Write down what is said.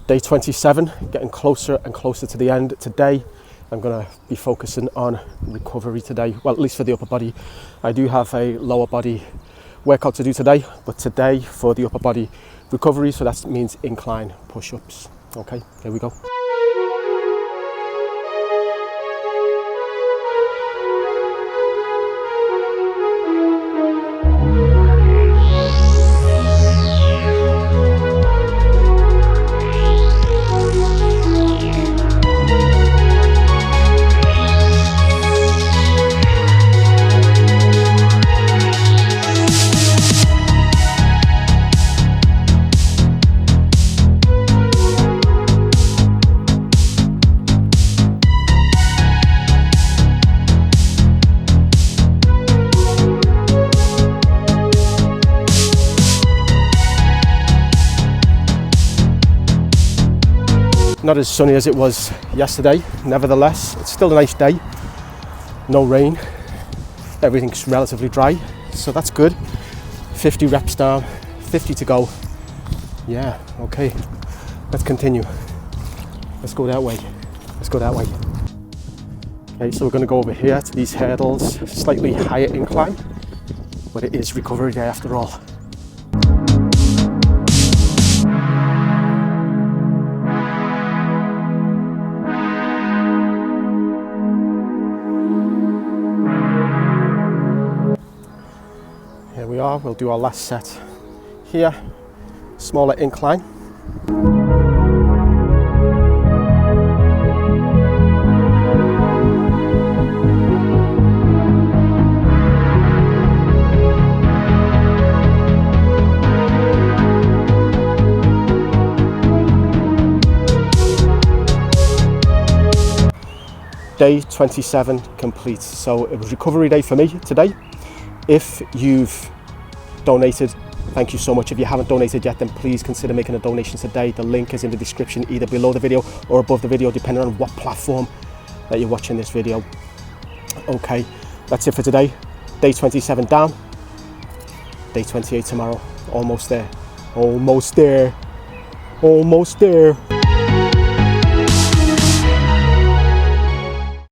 Day 27, getting closer and closer to the end. Today, I'm going to be focusing on recovery today. Well, at least for the upper body. I do have a lower body workout to do today, but today for the upper body recovery, so that means incline push-ups. Okay, here we go. Not as sunny as it was yesterday, nevertheless, it's still a nice day. No rain, everything's relatively dry, so that's good. 50 reps down, 50 to go. Yeah, okay, let's continue. Let's go that way, let's go that way. Okay, so we're gonna go over here to these hurdles, slightly higher incline, but it is recovery day after all. Here we are, we'll do our last set here, smaller incline. Day 27 complete. So it was recovery day for me today. If you've donated, thank you so much. If you haven't donated yet, then please consider making a donation today. The link is in the description, either below the video or above the video, depending on what platform that you're watching this video. Okay, that's it for today. Day 27 down, day 28 tomorrow. Almost there, almost there, almost there.